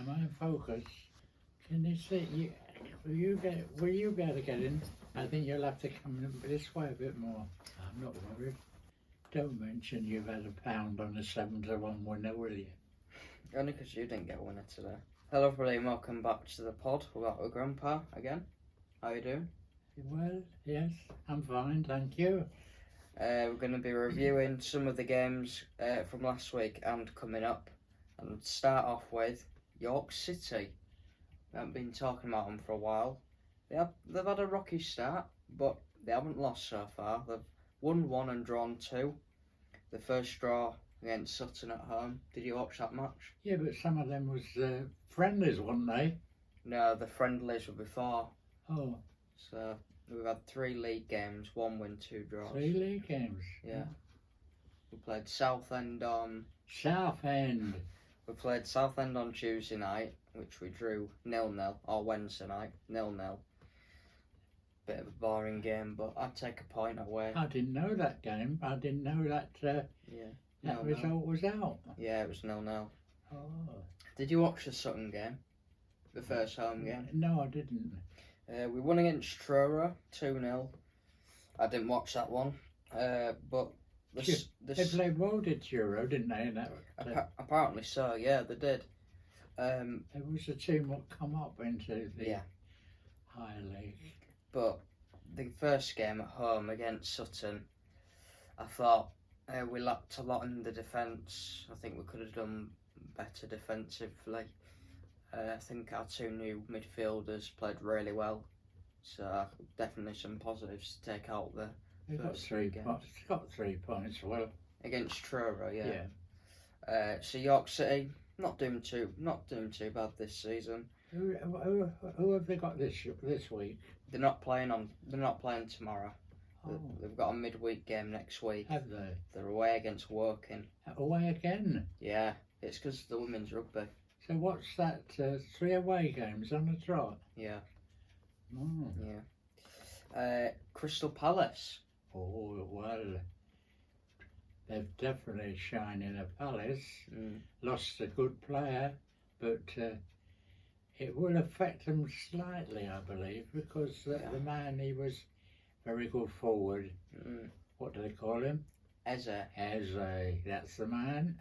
Am I in focus? Can you see? Will you be able to get in? I think you'll have to come in this way a bit more. I'm not worried. Don't mention you've had a pound on a 7-1 winner, will you? Only because you didn't get a winner today. Hello everybody and welcome back to the pod with Grandpa again. How you doing? Well, yes, I'm fine, thank you. We're going to be reviewing some of the games from last week and coming up. And start off with York City. We haven't been talking about them for a while. They've had a rocky start, but they haven't lost so far. They've won 1 and drawn 2. The first draw against Sutton at home. Did you watch that match? Yeah, but some of them was friendlies, weren't they? No, the friendlies were before. Oh. So we've had 3 league games, 1 win, 2 draws. 3 league games? Yeah. We played Southend on... Southend. We played Southend on Tuesday night, which we drew 0-0, or Wednesday night, 0-0. Bit of a boring game, but I'd take a point away. I didn't know that game. I didn't know that that result was out. Yeah, it was 0-0. Oh. Did you watch the Sutton game? The first home game? No, I didn't. We won against Truro, 2-0. I didn't watch that one, but... They played well, did Truro, didn't they? In that, apparently so, yeah, they did. It was a team that come up into the higher league. But the first game at home against Sutton, I thought we lacked a lot in the defence. I think we could have done better defensively. I think our 2 new midfielders played really well. So definitely some positives to take out the They've got 3 points. Got 3 points. Well, against Truro, yeah. So York City not doing too bad this season. Who have they got this week? They're not playing tomorrow. Oh. They've got a midweek game next week. Have they? They're away against Woking. Away again? Yeah, it's because of the women's rugby. So what's that? 3 away games on the trot? Yeah. Oh. Yeah. Crystal Palace. Oh, well, they've definitely shined in a Palace. Lost a good player, but it will affect them slightly, I believe, because the man, he was very good forward. What do they call him? Eze, that's the man.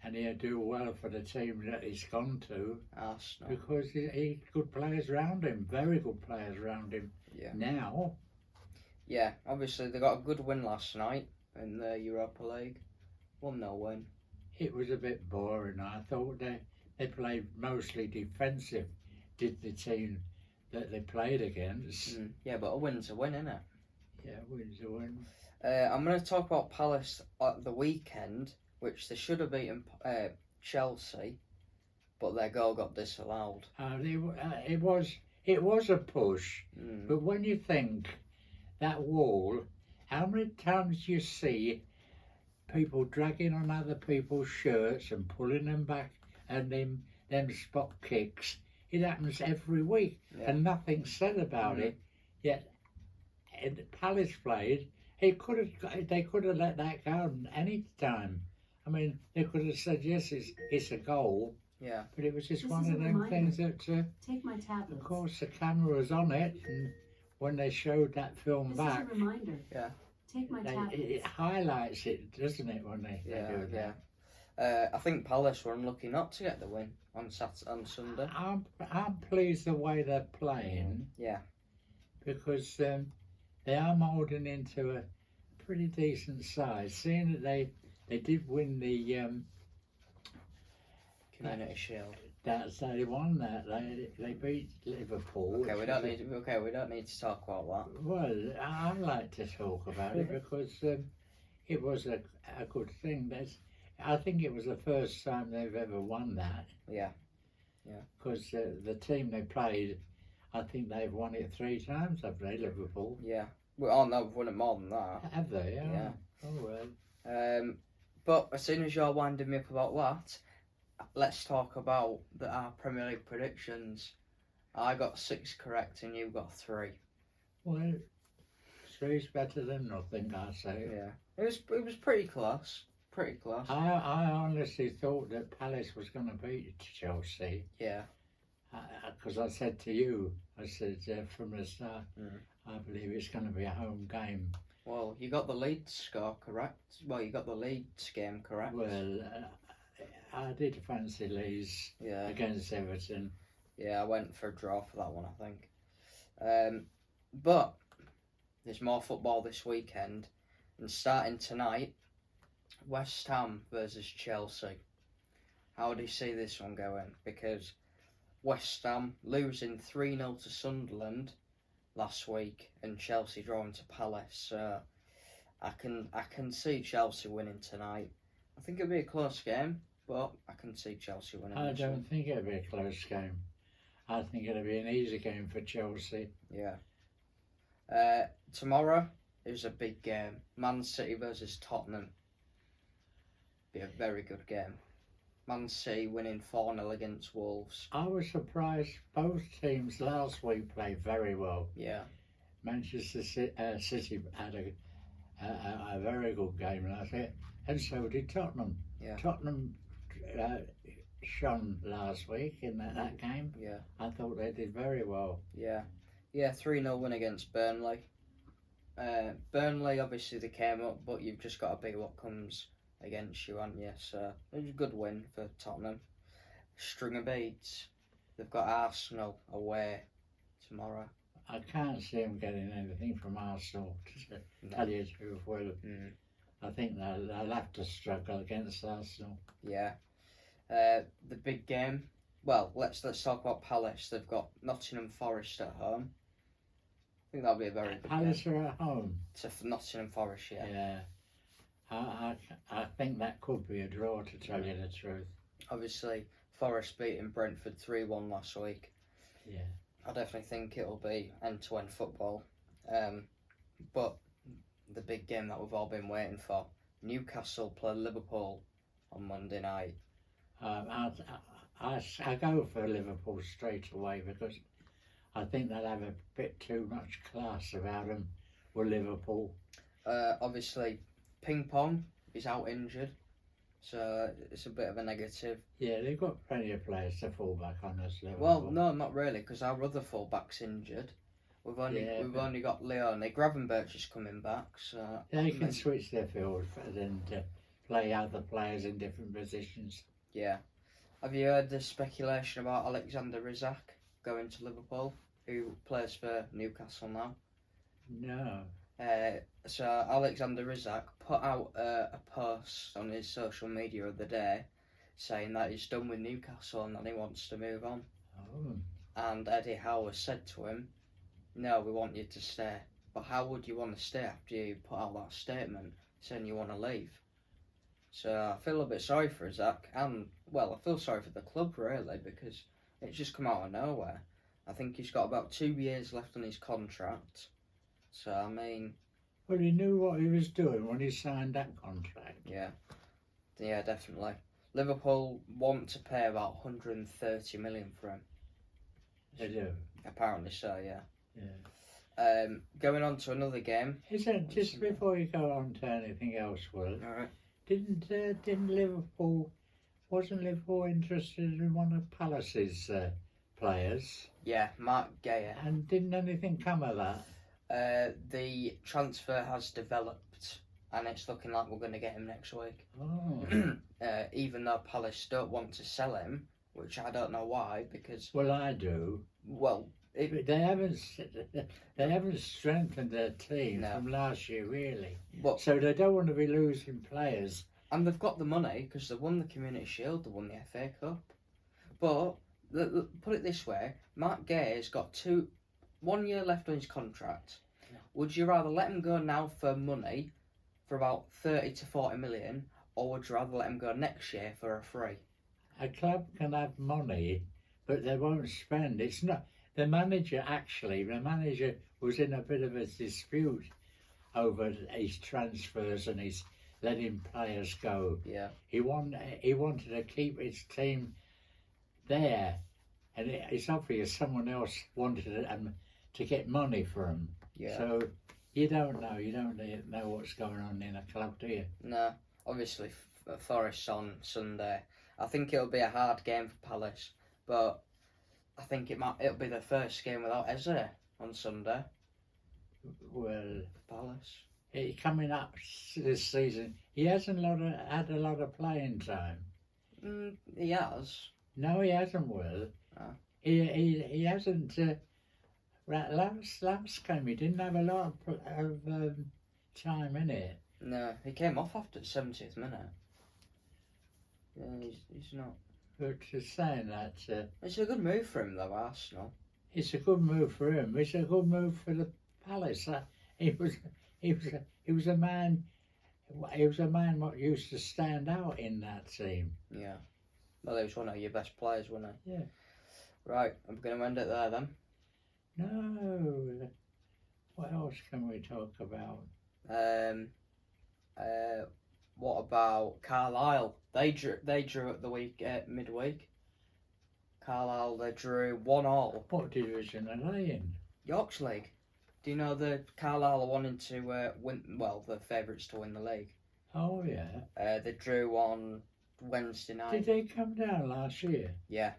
And he'll do well for the team that he's gone to. Arsenal. Because he's good players around him, very good players around him. Yeah. Now. Yeah, obviously they got a good win last night in the Europa League. 1-0 win. It was a bit boring. I thought they played mostly defensive, did the team that they played against. Yeah, but a win's a win, isn't it? Yeah, a win's a win. I'm going to talk about Palace at the weekend, which they should have beaten Chelsea, but their goal got disallowed. It was a push, but when you think that wall, how many times do you see people dragging on other people's shirts and pulling them back, and them spot kicks? It happens every week, and nothing's said about it. Yet, Palace played. They could have let that go any time. I mean, they could have said yes, it's a goal. Yeah. But it was just one of them things that. Take my tablet. Of course, the camera was on it, and when they showed that film back, is a reminder. Yeah. Take my tablet. It highlights it, doesn't it, when they do that? Yeah. I think Palace were unlucky not to get the win on Sunday. I'm pleased the way they're playing. Yeah. Because they are moulding into a pretty decent size. Seeing that they did win the Community Shield. They won that. They beat Liverpool. Okay, we don't need to talk about that. Well, I like to talk about it because it was a good thing. I think it was the first time they've ever won that. Yeah. Yeah. Because the team they played, I think they've won it 3 times, have they, Liverpool? Yeah. Well, no, we've won it more than that. Have they? Yeah. Oh, well. But as soon as you're winding me up about that, let's talk about our Premier League predictions. I got 6 correct and you got 3. Well, 3's better than nothing, I say. Yeah. It was pretty close. pretty close. I honestly thought that Palace was going to beat Chelsea. Yeah. Because I said to you, I said from the start, Mm. I believe it's going to be a home game. Well, you got the Leeds score correct. Well, you got the Leeds game correct. Well, I did fancy Leeds Yeah. against Everton. Yeah, I went for a draw for that one, I think. But there's more football this weekend, and starting tonight, West Ham versus Chelsea. How do you see this one going? Because West Ham losing 3-0 to Sunderland last week, and Chelsea drawing to Palace. So I can see Chelsea winning tonight. I think it'll be a close game, but I can see Chelsea winning. I this don't one. think it'll be a close game. I think it'll be an easy game for Chelsea. Yeah. Tomorrow is a big game. Man City versus Tottenham. Be a very good game. Man City winning 4-0 against Wolves. I was surprised both teams last week played very well. Yeah. Manchester City had a very good game last week, and so did Tottenham. Yeah. Tottenham shone last week in that game. Yeah. I thought they did very well. Yeah. 3-0 win against Burnley. Burnley, obviously, they came up, but you've just got to be what comes against you, haven't you? So it was a good win for Tottenham. String of beats. They've got Arsenal away tomorrow. I can't see them getting anything from Arsenal, to tell you the truth. Well, I think they'll have to struggle against Arsenal. Yeah. The big game. Well, let's talk about Palace. They've got Nottingham Forest at home. I think that'll be a very good Palace game. are at home. To Nottingham Forest, yeah. Yeah. I think that could be a draw, to tell you the truth. Obviously, Forest beating Brentford 3-1 last week. Yeah. I definitely think it'll be end-to-end football. But the big game that we've all been waiting for, Newcastle play Liverpool on Monday night. I go for Liverpool straight away because I think they'll have a bit too much class about them with Liverpool. Obviously, Ping Pong is out injured, so it's a bit of a negative. Yeah, they've got plenty of players to fall back on us. Liverpool. Well, no, not really, because our other fullback's injured. We've only got Leone. Gravenberch is coming back, so they can switch their field and play other players in different positions. Yeah. Have you heard the speculation about Alexander Isak going to Liverpool, who plays for Newcastle now? No. So Alexander Isak put out a post on his social media of the day saying that he's done with Newcastle and that he wants to move on. Oh. And Eddie Howe has said to him, "No, we want you to stay." But how would you want to stay after you put out that statement saying you want to leave? So I feel a bit sorry for Isak, and well, I feel sorry for the club really, because it's just come out of nowhere. I think he's got about 2 years left on his contract. So I mean, Well, he knew what he was doing when he signed that contract. yeah, definitely. Liverpool want to pay about 130 million for him. They do. Apparently so, yeah. Yeah. Going on to another game. Isn't just before you go on to anything else, Will? All right. Didn't Liverpool? Wasn't Liverpool interested in one of Palace's players? Yeah, Mark Gaya. And didn't anything come of that? The transfer has developed, and it's looking like we're going to get him next week. Oh. Even though Palace don't want to sell him, which I don't know why, because Well, I do. well, But they haven't strengthened their team No. from last year, really. but So they don't want to be losing players. and they've got the money because they won the Community Shield, they won the FA Cup. But put it this way, Mark Gay has got 1 year left on his contract. Would you rather let him go now for money, for about 30 to 40 million, or would you rather let him go next year for a free? A club can have money, but they won't spend. It's not the manager. Actually, the manager was in a bit of a dispute over his transfers and his letting players go. Yeah. He wanted to keep his team there, and it's obvious someone else wanted to get money for him. Yeah. So you don't know. You don't know what's going on in a club, do you? No. obviously Forest on Sunday. I think it'll be a hard game for Palace, but I think it'll be the first game without Eze on Sunday Well, for Palace. coming up this season, he hasn't had a lot of playing time. He has. No, he hasn't, Will. Oh. He hasn't. Last game, he didn't have a lot of time in it. No, he came off after the 70th minute. Yeah, he's not. But saying that, It's a good move for him though, Arsenal. it's a good move for him. It's a good move for the Palace. He was a man. He was a man what used to stand out in that team. Yeah. Well, he was one of your best players, wasn't he? Yeah. Right, I'm going to end it there then. No. What else can we talk about? What about Carlisle? They drew at the midweek. Carlisle, they drew 1-1. What division are they in? Yorks League. Do you know the Carlisle are wanting to win? Well, the favourites to win the league. Oh yeah. They drew on Wednesday night. Did they come down last year? Yeah.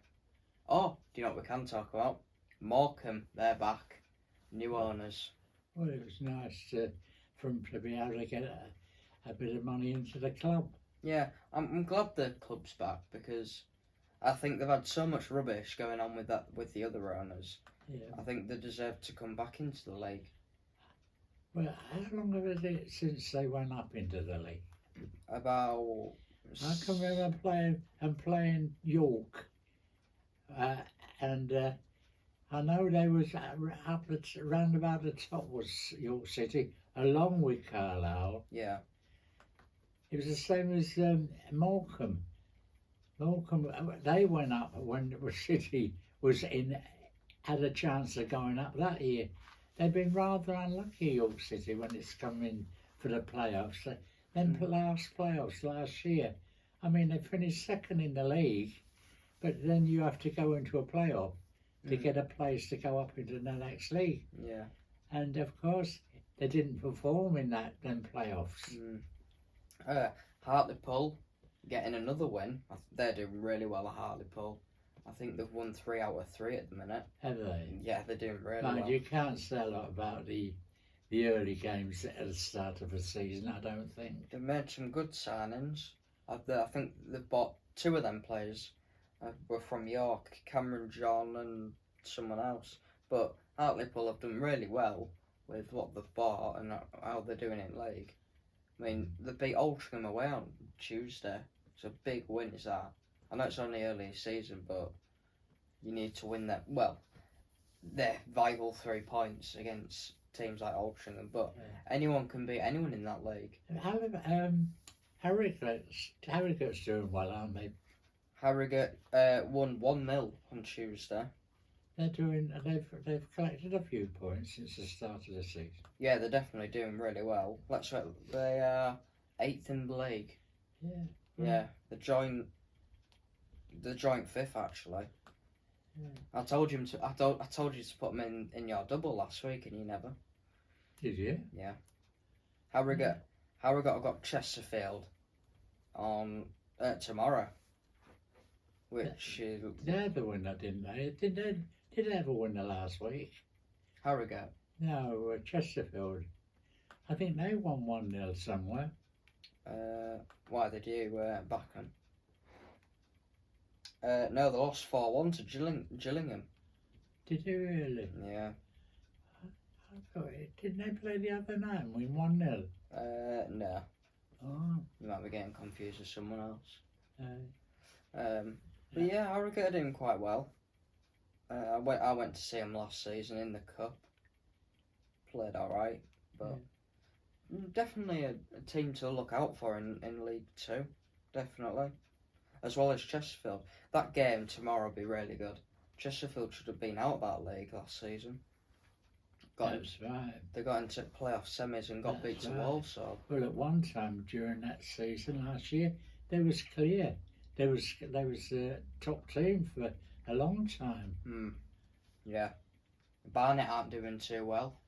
Oh, do you know what we can talk about? Morecambe, they're back. New owners. Well, it was nice for them to be able to get a bit of money into the club. Yeah, I'm glad the club's back because I think they've had so much rubbish going on with the other owners. Yeah. I think they deserve to come back into the league. Well, how long have it since they went up into the league? About. I can remember playing York, and I know they was up round about the top was York City, along with Carlisle. Yeah. It was the same as Morecambe. Morecambe, they went up when the City had a chance of going up that year. They've been rather unlucky, York City, when it's come in for the playoffs. Then playoffs last year. I mean, they finished second in the league, but then you have to go into a playoff to get a place to go up into the next league. Yeah. And of course, they didn't perform in them playoffs. Hartlepool getting another win. They're doing really well at Hartlepool. I think they've won 3 out of 3 at the minute. Have they? Yeah, they're doing really Mind well. you can't say a lot about the early games at the start of a season, I don't think. They've made some good signings. I think they've bought 2 of them players were from York, Cameron John and someone else. But Hartlepool have done really well with what they've bought and how they're doing in league. I mean, they beat Altrincham away on Tuesday. It's a big win, is that? I know it's only early season, but you need to win that. Well, they're vital 3 points against teams like Altrincham, but anyone can beat anyone in that league. Harrogate's doing well, aren't they? Harrogate won 1-0 on Tuesday. They've collected a few points since the start of the season. Yeah, they're definitely doing really well. They are 8th in the league. Yeah. Yeah, the joint 5th actually. Yeah. I told you to put them in your double last week, and you never. Did you? Yeah. Harrogate have got Chesterfield on tomorrow, which is They had the winner, didn't they? Did they have a winner last week? Harrogate. No, Chesterfield. I think they won 1-0 somewhere. Why did you Backham? No, they lost 4-1 to Gillingham. Did they really? Yeah. I thought didn't they play the other night and win 1-0? No. Oh. You might be getting confused with someone else. Uh, But yeah, Harrogate are doing quite well. I went to see them last season in the cup. Played all right, but definitely a team to look out for in League 2. Definitely, as well as Chesterfield. That game tomorrow will be really good. Chesterfield should have been out of that league last season. That's right. They got into playoff semis and got beat to Walsall. Well, at one time during that season last year, they was clear. They was the top team for a long time. Yeah. Barnet aren't doing too well.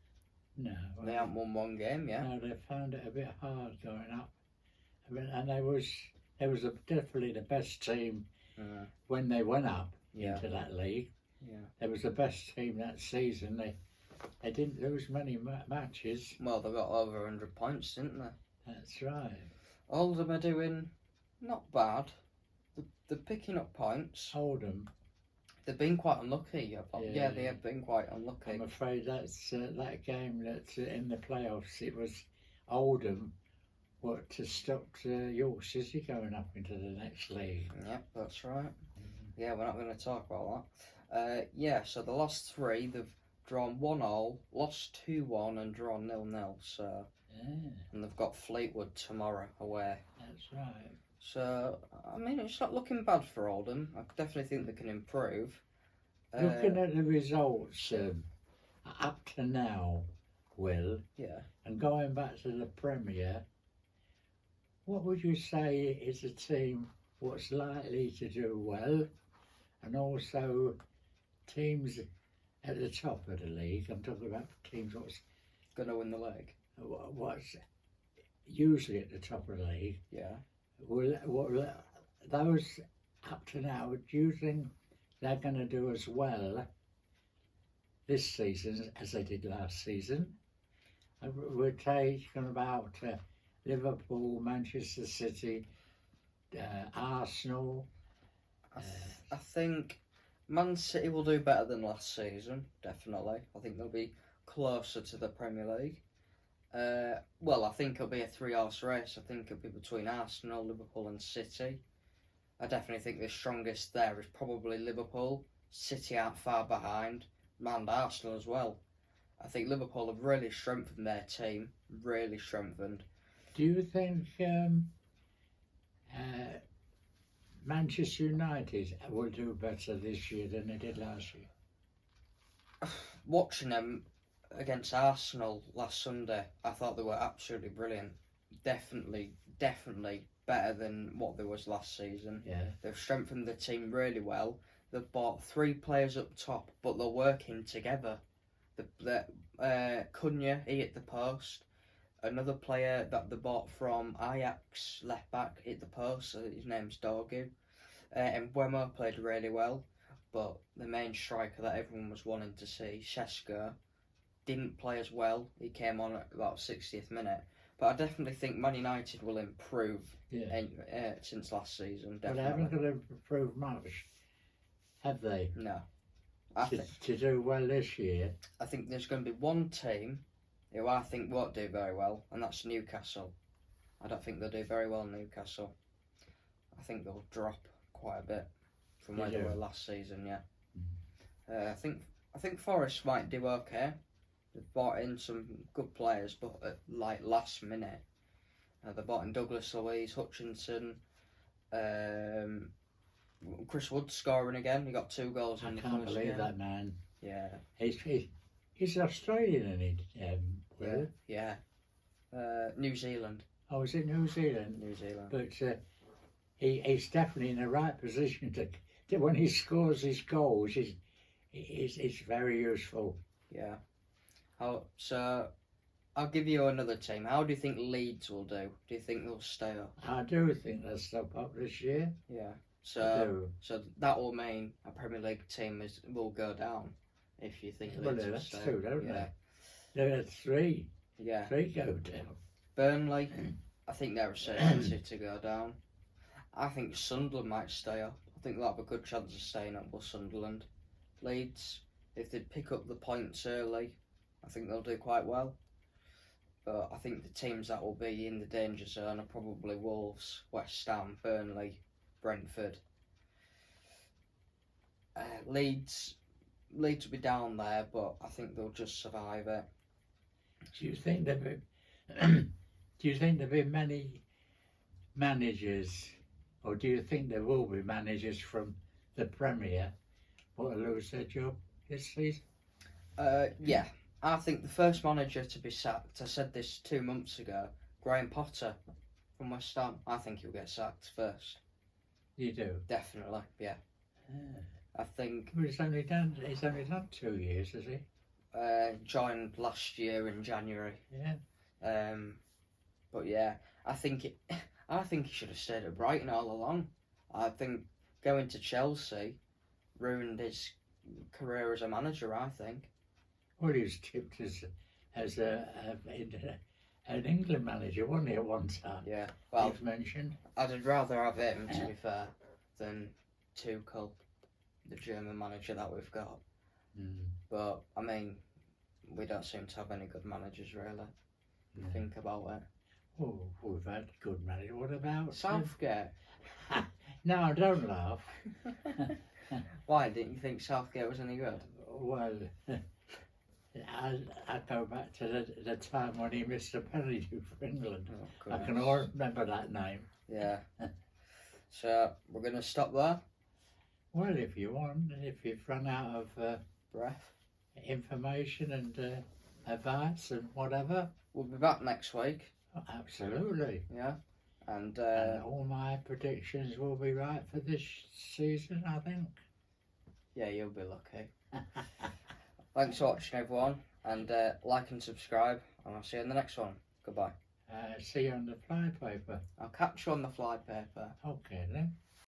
No. They haven't won one game yet. No, they found it a bit hard going up I mean, and definitely the best team when they went up Yeah. into that league. Yeah. They was the best team that season. They didn't lose many matches. Well, they got over 100 points, didn't they? That's right. Oldham are doing not bad. They're picking up points. Oldham. They've been quite unlucky. Yeah. They have been quite unlucky. I'm afraid that's that game that in the playoffs it was Oldham what stopped York City going up into the next league. Yep, that's right. Yeah, we're not going to talk about that. Yeah, so the last three, they've drawn 1-1, lost 2-1 and drawn 0-0. So, and they've got Fleetwood tomorrow away. That's right. So, I mean, it's not looking bad for Oldham. I definitely think they can improve. Looking at the results up to now, Will, Yeah. and going back to the Premier, what would you say is a team what's likely to do well, and also teams at the top of the league? I'm talking about teams what's Going to win the league. what's usually at the top of the league. Yeah. Will those up to now, do you think they're going to do as well this season as they did last season? We're talking about Liverpool, Manchester City, Arsenal. I think Man City will do better than last season, definitely. I think they'll be closer to the Premier League. Well, I think it'll be a three-horse race. I think it'll be between Arsenal, Liverpool and City. I definitely think the strongest there is probably Liverpool. City aren't far behind, and Arsenal as well. I think Liverpool have really strengthened their team, really strengthened. Do you think Manchester United will do better this year than they did last year? Watching them against Arsenal last Sunday, I thought they were absolutely brilliant. Definitely better than what there was last season. Yeah. They've strengthened the team really well. They've bought 3 players up top, but they're working together. Cunha, he hit the post. Another player that they bought from Ajax, left back, hit the post. So his name's Dorgu. And Mbeumo played really well, but the main striker that everyone was wanting to see, Šeško, didn't play as well. He came on at about 60th minute. But I definitely think Man United will improve since last season. Definitely. But they haven't got to improve much, have they? No. To do well this year. I think there's going to be one team who I think won't do very well, and that's Newcastle. I don't think they'll do very well in Newcastle. I think they'll drop quite a bit from where they were last season. Yeah. I think Forest might do okay. They've bought in some good players, but at last minute, they bought in Douglas Luiz, Hutchinson, Chris Wood scoring again. He got 2 goals in the first game. I can't believe that man. Yeah. He's Australian, isn't he? Yeah. New Zealand. Oh, is it New Zealand? New Zealand. But he's definitely in the right position to when he scores his goals. He's very useful. Yeah. So I'll give you another team. How do you think Leeds will do? Do you think they'll stay up? I do think they'll step up this year. Yeah. So that will mean a Premier League team will go down if you think Leeds will that's stay. true, don't Yeah. There are 3. Yeah. 3 go down. Burnley, I think they're a certainty to go down. I think Sunderland might stay up. I think they'll have a good chance of staying up with Sunderland. Leeds, if they pick up the points early, I think they'll do quite well. But I think the teams that will be in the danger zone are probably Wolves, West Ham, Burnley, Brentford. Leeds will be down there, but I think they'll just survive it. Do you think there'll be many managers, or do you think there will be managers from the Premier who will lose their job this season? Yeah. I think the first manager to be sacked, I said this 2 months ago, Graham Potter from West Ham. I think he'll get sacked first. You do? Definitely, yeah. I think... Well, he's only done 2 years, has he? Joined last year in January. Yeah. But yeah, I think I think he should have stayed at Brighton all along. I think going to Chelsea ruined his career as a manager, I think. Well, he was tipped as an England manager, wasn't he, at one time? Yeah. He Well, was mentioned. I'd rather have him, to be fair, than Tuchel, the German manager that we've got. Mm. But, I mean, we don't seem to have any good managers, really. Yeah. Think about it. Oh, we've had good manager. What about Southgate. No, don't laugh. Why, didn't you think Southgate was any good? Well, I go back to the time when he missed a penalty for England. Oh, I can goodness. all remember that name. Yeah. So, we're going to stop there. Well, if you want, if you've run out of Breath. information and advice and whatever, We'll be back next week. absolutely. Yeah. And, And all my predictions will be right for this season, I think. yeah, you'll be lucky. Thanks for watching, everyone. And like and subscribe. And I'll see you in the next one. Goodbye. See you on the flypaper. I'll catch you on the flypaper. Okay then.